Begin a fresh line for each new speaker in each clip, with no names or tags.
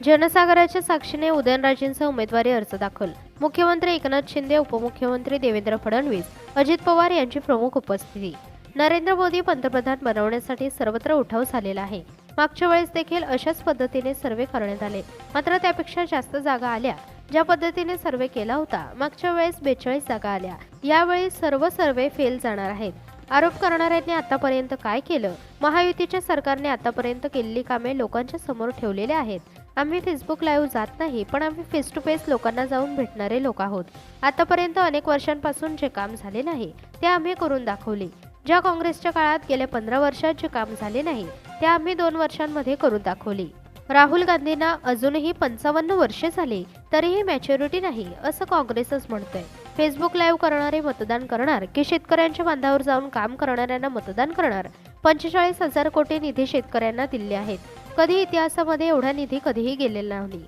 जनसागराच्या साक्षीने उदयनराजेंचा उमेदवारी अर्ज दाखल. मुख्यमंत्री एकनाथ शिंदे, उपमुख्यमंत्री देवेंद्र फडणवीस, अजित पवार यांची प्रमुख उपस्थिती. नरेंद्र मोदी पंतप्रधान बनवण्यासाठी सर्वत्र उठाव झालेला आहे. मागच्या वेळेस देखील अशाच पद्धतीने सर्वे करण्यात आले, मात्र त्यापेक्षा जास्त जागा आल्या. ज्या पद्धतीने सर्वे केला होता मागच्या वेळेस 42 जागा आल्या. यावेळी सर्व सर्वे फेल जाणार आहेत. आरोप करणाऱ्यांनी आतापर्यंत काय केलं? महायुतीच्या सरकारने आतापर्यंत केलेली कामे लोकांच्या समोर ठेवलेली आहेत. आम्ही फेसबुक लाईव्ह जात नाही, पण आम्ही फेस टू फेस लोकांना जाऊन भेटणारे लोक आहोत. आतापर्यंत अनेक वर्षांपासून जे काम झाले नाही ते आम्ही करून दाखवले. ज्या काँग्रेसच्या काळात गेल्या 15 वर्षात जे काम झाले नाही ते आम्ही 2 वर्षांमध्ये करून दाखवले. राहुल गांधींना अजूनही 55 वर्षे झाली तरीही मॅच्युरिटी नाही असं काँग्रेसच म्हणतंय. फेसबुक लाईव्ह करणारे मतदान करणार की शेतकऱ्यांच्या बांधावर जाऊन काम करणाऱ्यांना मतदान करणार? 45,000 कोटी निधी शेतकऱ्यांना दिले आहेत. कधी इतिहासामध्ये एवढा निधी कधीही गेलेला नाही.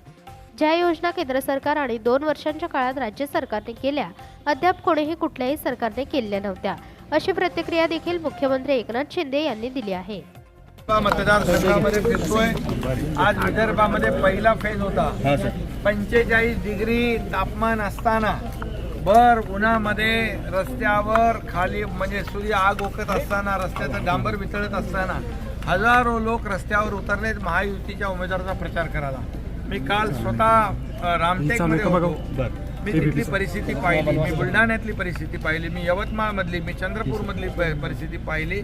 ज्या योजना केंद्र सरकार आणि 2 वर्षांच्या काळात राज्य सरकारने केल्या, अद्याप कोणीही कुठल्याही सरकारने केल्या नव्हत्या, अशी प्रतिक्रिया देखील मुख्यमंत्री एकनाथ शिंदे यांनी दिली आहे.
मतदारसंघामध्ये फिरतोय. आज विदर्भामध्ये पहिला फेज होता. 45 डिग्री तापमान असताना भर उन्हामध्ये रस्त्यावर खाली म्हणजे सूर्य आग ओकत असताना, रस्त्याचं डांबर वितळत असताना हजारो लोक रस्त्यावर उतरले महायुतीच्या उमेदवाराचा प्रचार करायला. मी काल स्वतः रामटेकमध्ये होतो. मी तिथली परिस्थिती पाहिली, मी बुलढाण्यातली परिस्थिती पाहिली, मी यवतमाळमधली, मी चंद्रपूरमधली परिस्थिती पाहिली,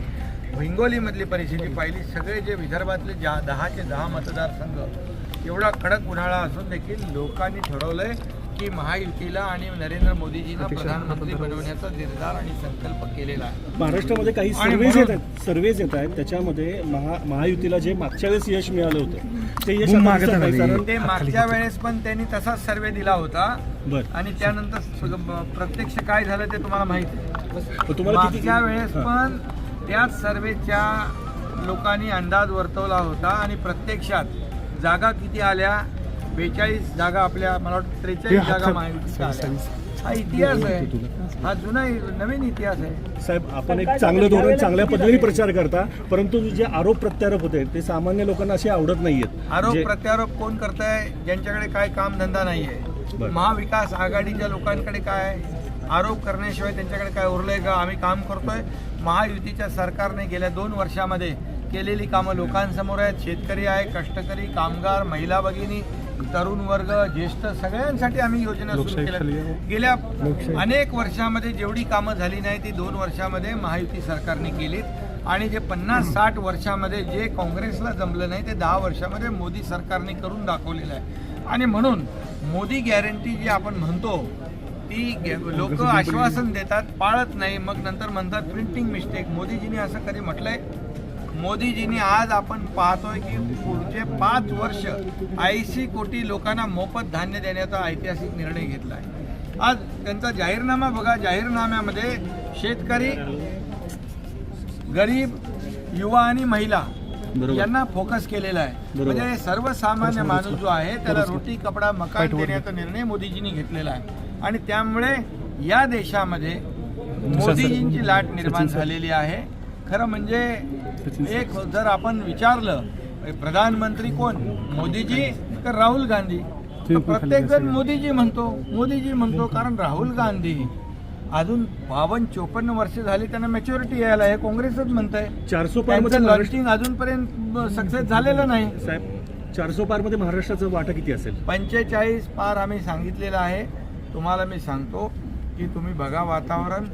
हिंगोलीमधली परिस्थिती पाहिली. सगळे जे विदर्भातले 10चे 10 मतदारसंघ एवढा कडक उन्हाळा असून देखील लोकांनी ठरवलंय की महायुतीला आणि नरेंद्र मोदीजींना प्रधानमंत्री बनवण्याचा निर्धार आणि संकल्प केलेला आहे.
महाराष्ट्रामध्ये काही सर्वेज येत आहेत त्याच्यामध्ये महायुतीला जे मागच्या वेळेस यश मिळालं होतं ते यश
ते मागच्या वेळेस पण त्यांनी तसाच सर्वे दिला होता आणि त्यानंतर प्रत्यक्ष काय झालं ते तुम्हाला माहिती आहे. मागच्या वेळेस पण त्याच सर्वेच्या लोकांनी अंदाज वर्तवला होता आणि प्रत्यक्षात जागा किती आल्या? 42 जागा आपल्या, मला वाटतं 43 जागा महायुतीच्या आल्या. हा इतिहास आहे, हा जुना नवीन इतिहास आहे.
साहेब, आपण एक चांगलं धोरण चांगल्या पद्धतीने प्रचार करता, परंतु जे आरोप प्रत्यारोप होते ते सामान्य लोकांना असे आवडत नाहीयेत.
आरोप प्रत्यारोप कोण करताय? ज्यांच्याकडे काय कामधंदा नाही आहे. महाविकास आघाडीच्या लोकांकडे काय आरोप करण्याशिवाय त्यांच्याकडे काय उरलंय का? आम्ही काम करतोय. महायुतीच्या सरकारने गेल्या 2 वर्षामध्ये केलेली कामं लोकांसमोर आहेत. शेतकरी आहे, कष्टकरी, कामगार, महिला भगिनी, तरुण वर्ग, ज्येष्ठ सगळ्यांसाठी आम्ही योजना सुरू केल्या. गेल्या अनेक वर्षामध्ये जेवढी कामं झाली नाही ती 2 वर्षामध्ये महायुती सरकारने केलीत आणि जे 50-60 वर्षामध्ये जे काँग्रेसला जमलं नाही ते 10 वर्षामध्ये मोदी सरकारने करून दाखवलेलं आहे. आणि म्हणून मोदी गॅरंटी जी आपण म्हणतो ती लोक आश्वासन देतात, पाळत नाही, मग नंतर म्हणतात प्रिंटिंग मिस्टेक. मोदीजींनी असं कधी म्हटलंय? मोदीजींनी आज आपण पाहतोय की पुढचे 5 वर्ष 80 कोटी लोकांना मोफत धान्य देण्याचा ऐतिहासिक निर्णय घेतला आहे. आज त्यांचा जाहीरनामा बघा. जाहीरनाम्यामध्ये शेतकरी, गरीब, युवा आणि महिला यांना फोकस केलेला आहे. म्हणजे सर्वसामान्य माणूस जो आहे त्याला रोटी, कपडा, मकान देण्याचा निर्णय मोदीजींनी घेतलेला आहे. आणि त्यामुळे या देशामध्ये मोदीजींची लाट निर्माण झालेली आहे. खरं म्हणजे एक जर आपण विचारलं प्रधानमंत्री कोण, मोदीजी का राहुल गांधी, तर प्रत्येक जण मोदीजी म्हणतो. कारण राहुल गांधी अजून 52-54 वर्ष झाली, त्यांना मॅच्युरिटी यायला आहे. काँग्रेसच म्हणतंय
400 पार
लॉन्चिंग अजूनपर्यंत सक्सेस झालेलं नाही.
साहेब, 400 पार मध्ये महाराष्ट्राचं वाटा किती असेल?
45 पार आम्ही सांगितलेलं आहे. तुम्हाला मी सांगतो की तुम्ही बघा वातावरण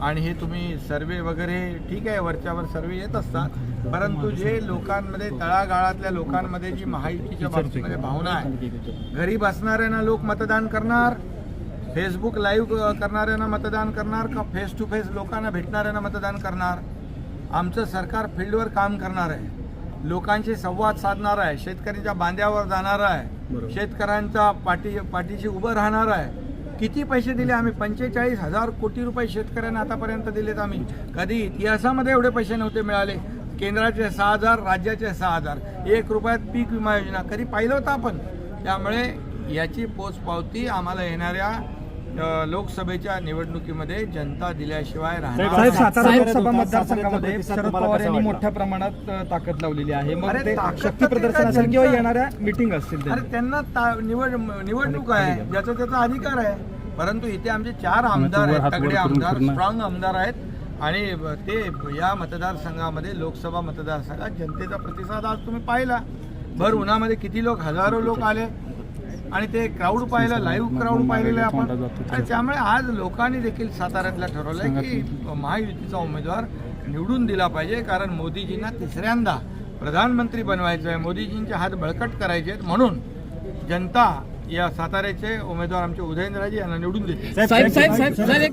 आणि हे तुम्ही सर्वे वगैरे ठीक आहे, वरच्यावर सर्वे येत असतात, परंतु जे लोकांमध्ये तळागाळातल्या लोकांमध्ये जी महायुतीच्या बाबतीमध्ये भावना आहे, गरीब असणाऱ्यांना लोक मतदान करणार, फेसबुक लाईव्ह करणाऱ्यांना मतदान करणार का फेस टू फेस लोकांना भेटणाऱ्यांना मतदान करणार? आमचं सरकार फील्डवर काम करणार आहे, लोकांशी संवाद साधणार आहे, शेतकऱ्यांच्या बांध्यावर जाणार आहे, शेतकऱ्यांच्या पाठीशी उभं राहणार आहे. किती पैसे दिले आम्ही? 45,000 कोटी रुपये शेतकऱ्यांना आतापर्यंत दिलेत आम्ही. कधी इतिहासामध्ये एवढे पैसे नव्हते मिळाले. केंद्राचे 6,000, राज्याचे 6,000, 1 रुपयात पीक विमा योजना कधी पाहिलं होतं आपण? त्यामुळे याची पोचपावती आम्हाला येणाऱ्या लोकसभेच्या निवडणुकीमध्ये जनता दिल्याशिवाय राहणार
साहेब,
नाही.
सातारा
साहेब,
लोकसभा
सातारा
मतदारसंघामध्ये
प्रतिसाद
शरद
तुम्हाला
पवार
कसा
यांनी
वाटला?
मोठ्या प्रमाणात ताकद लावलेली आहे. मग
अरे
ते
ताकद
शक्ती
तर
प्रदर्शन
काय
असेल किंवा
जनता-
येणाऱ्या मिटिंग असतील
अरे त्यांना निवडणूक आहे ज्याचा त्याचा अधिकार आहे. परंतु इथे आमचे 4 आमदार आहेत, तगडे आमदार, स्ट्रॉंग आमदार आहेत आणि ते या मतदारसंघामध्ये लोकसभा मतदारसंघात जनतेचा प्रतिसाद आज तुम्ही पाहिला. भर उन्हामध्ये किती लोक, हजारो लोक आले आणि ते क्राऊड पाहिलं, लाईव्ह क्राऊड पाहिलेलं आहे आपण. आणि त्यामुळे आज लोकांनी देखील साताऱ्यातल्या ठरवलंय की महायुतीचा उमेदवार निवडून दिला पाहिजे, कारण मोदीजींना तिसऱ्यांदा प्रधानमंत्री बनवायचं आहे, मोदीजींचे हात बळकट करायचे आहेत. म्हणून जनता या साताऱ्याचे उमेदवार आमचे उदयनराजे यांना निवडून देते.
साहेब